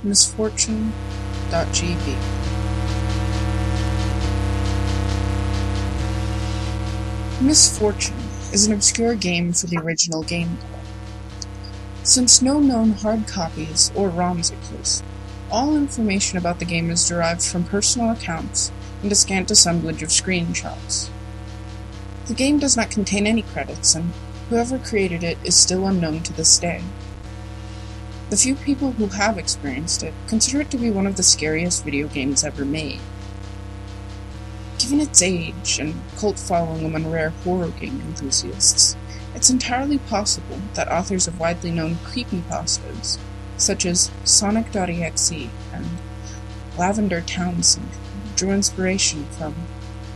Misfortune.gb. Misfortune is an obscure game for the original Gameboy. Since no known hard copies or ROMs exist, all information about the game is derived from personal accounts and a scant assemblage of screenshots. The game does not contain any credits, and whoever created it is still unknown to this day. The few people who have experienced it consider it to be one of the scariest video games ever made. Given its age and cult following among rare horror game enthusiasts, it's entirely possible that authors of widely known creepypastas, such as Sonic.exe and Lavender Townsend, drew inspiration from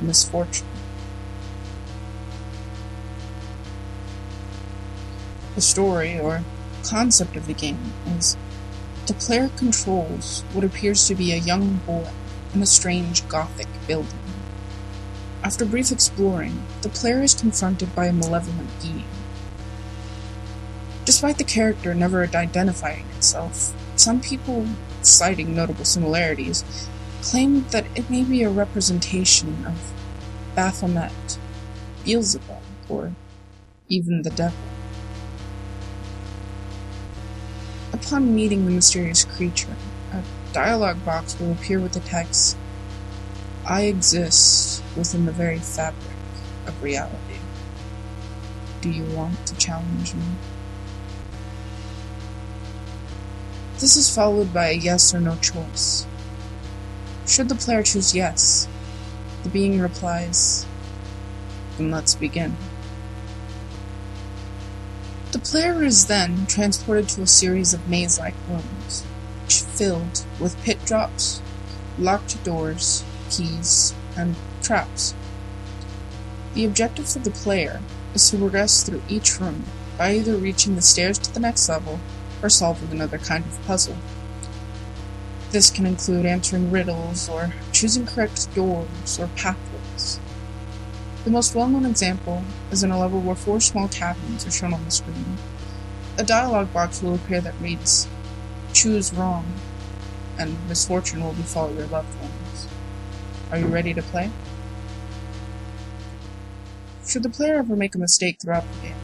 Misfortune. The story, or concept of the game, is the player controls what appears to be a young boy in a strange Gothic building. After brief exploring, the player is confronted by a malevolent being. Despite the character never identifying itself, some people, citing notable similarities, claim that it may be a representation of Baphomet, Beelzebub, or even the devil. Upon meeting the mysterious creature, a dialogue box will appear with the text, "I exist within the very fabric of reality. Do you want to challenge me?" This is followed by a yes or no choice. Should the player choose yes, the being replies, "Then let's begin." The player is then transported to a series of maze-like rooms, each filled with pit drops, locked doors, keys, and traps. The objective for the player is to progress through each room by either reaching the stairs to the next level or solving another kind of puzzle. This can include answering riddles or choosing correct doors or pathways. The most well-known example is in a level where 4 small cabins are shown on the screen. A dialogue box will appear that reads, "Choose wrong," and misfortune will befall your loved ones. Are you ready to play? Should the player ever make a mistake throughout the game,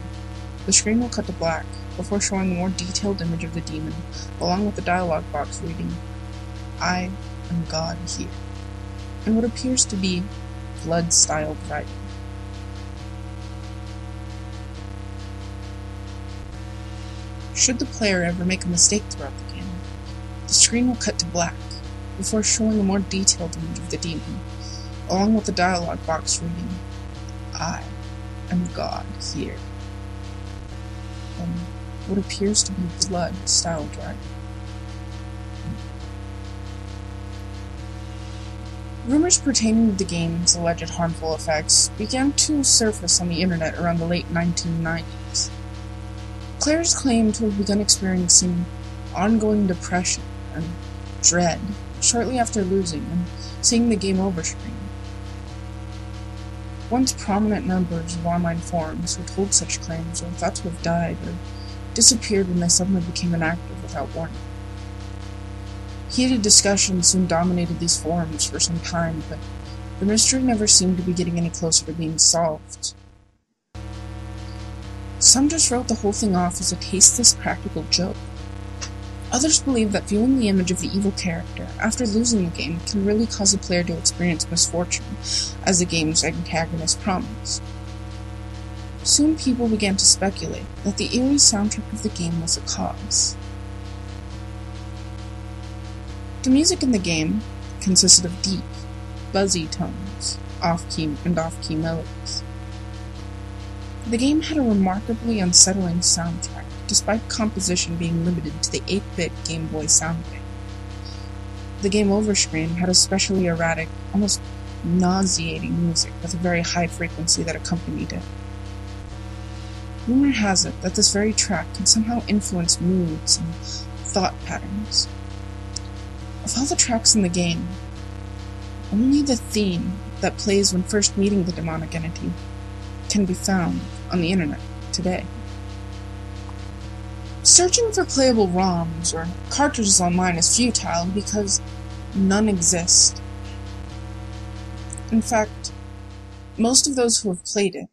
the screen will cut to black before showing a more detailed image of the demon, along with the dialogue box reading, "I am God here," and what appears to be blood-styled writing. Should the player ever make a mistake throughout the game, the screen will cut to black before showing a more detailed image of the demon, along with the dialogue box reading, "I am God here," and what appears to be blood-styled writing. Rumors pertaining to the game's alleged harmful effects began to surface on the internet around the late 1990s. Players claimed to have begun experiencing ongoing depression and dread shortly after losing and seeing the game over screen. Once prominent members of online forums who told such claims were thought to have died or disappeared when they suddenly became inactive without warning. Heated discussions soon dominated these forums for some time, but the mystery never seemed to be getting any closer to being solved. Some just wrote the whole thing off as a tasteless practical joke. Others believe that viewing the image of the evil character after losing the game can really cause a player to experience misfortune, as the game's antagonist promised. Soon people began to speculate that the eerie soundtrack of the game was a cause. The music in the game consisted of deep, buzzy tones, off-key melodies. The game had a remarkably unsettling soundtrack, despite composition being limited to the 8-bit Game Boy sound wave. The game over screen had especially erratic, almost nauseating music with a very high frequency that accompanied it. Rumor has it that this very track can somehow influence moods and thought patterns. Of all the tracks in the game, only the theme that plays when first meeting the demonic entity can be found on the internet today. Searching for playable ROMs or cartridges online is futile because none exist. In fact, most of those who have played it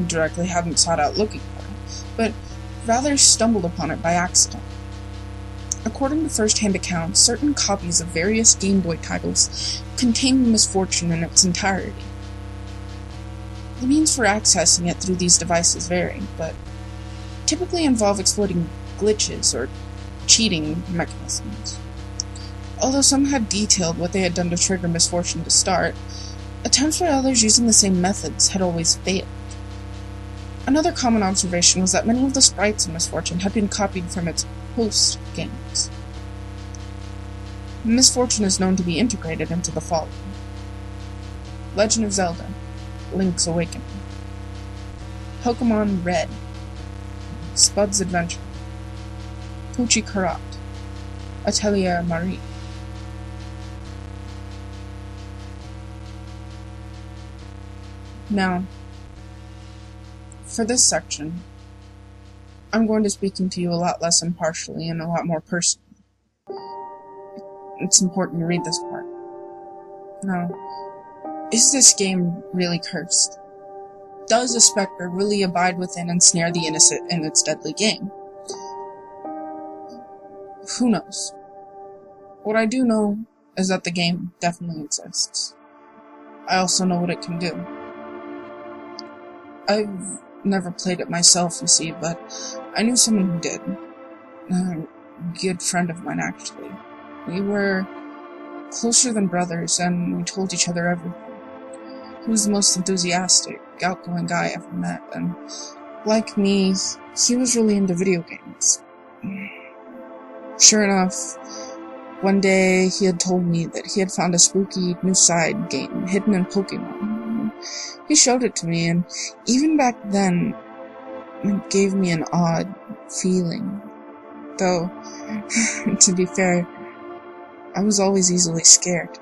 directly haven't sought out looking for it, but rather stumbled upon it by accident. According to first-hand accounts, certain copies of various Gameboy titles contain Misfortune in its entirety. The means for accessing it through these devices vary, but typically involve exploiting glitches or cheating mechanisms. Although some had detailed what they had done to trigger Misfortune to start, attempts by others using the same methods had always failed. Another common observation was that many of the sprites in Misfortune had been copied from its host games. Misfortune is known to be integrated into the following: Legend of Zelda: Link's Awakening, Pokemon Red, Spud's Adventure, Pucci Karat, Atelier Marie. Now, for this section, I'm going to be speaking to you a lot less impartially and a lot more personally. It's important to read this part. Now, is this game really cursed? Does a specter really abide within and snare the innocent in its deadly game? Who knows? What I do know is that the game definitely exists. I also know what it can do. I've never played it myself, you see, but I knew someone who did. A good friend of mine, actually. We were closer than brothers, and we told each other everything. He was the most enthusiastic, outgoing guy I ever met, and like me, he was really into video games. Sure enough, one day he had told me that he had found a spooky new side game hidden in Pokemon. He showed it to me, and even back then, it gave me an odd feeling. Though, to be fair, I was always easily scared.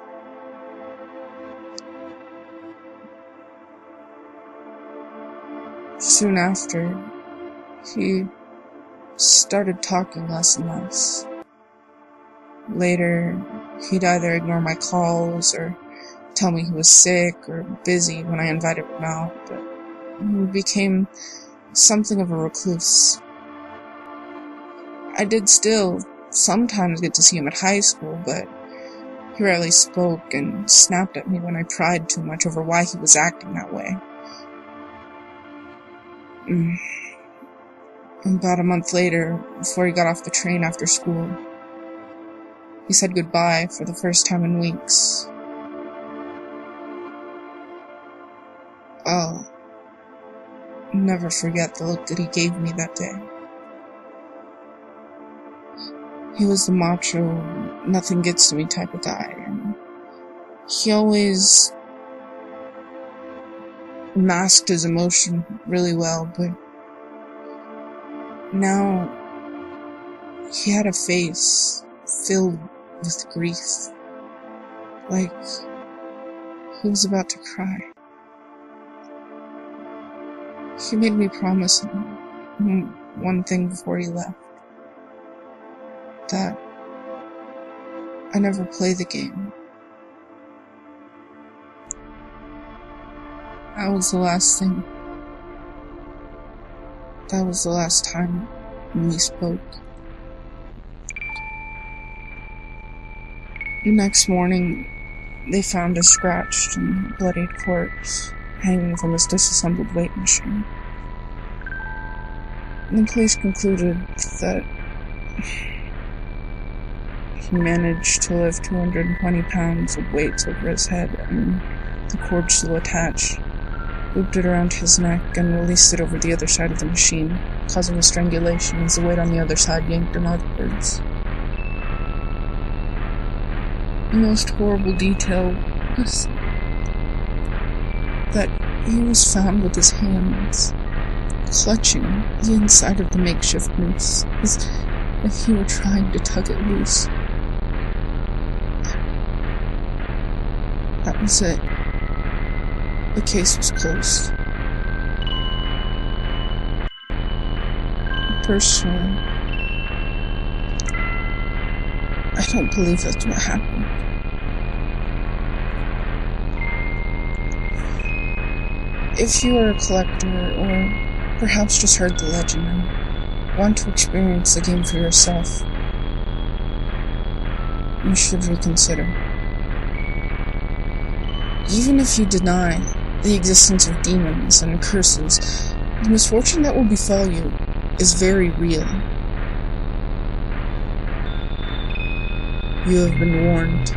Soon after, he started talking less and less. Later, he'd either ignore my calls or tell me he was sick or busy when I invited him out, but he became something of a recluse. I did still sometimes get to see him at high school, but he rarely spoke and snapped at me when I pried too much over why he was acting that way. About a month later, before he got off the train after school, he said goodbye for the first time in weeks. I'll never forget the look that he gave me that day. He was the macho, nothing gets to me type of guy, and he always masked his emotion really well, but now he had a face filled with grief, like he was about to cry. He made me promise him one thing before he left, that I never play the game. That was the last thing. That was the last time we spoke. The next morning, they found a scratched and bloodied corpse hanging from his disassembled weight machine. The police concluded that he managed to lift 220 pounds of weights over his head, and the cord still attached, looped it around his neck, and released it over the other side of the machine, causing a strangulation as the weight on the other side yanked him outwards. The most horrible detail was that he was found with his hands clutching the inside of the makeshift noose, as if he were trying to tug it loose. That was it. The case was closed. Personally, I don't believe that's what happened. If you are a collector, or perhaps just heard the legend and want to experience the game for yourself, you should reconsider. Even if you deny the existence of demons and curses, the misfortune that will befall you is very real. You have been warned.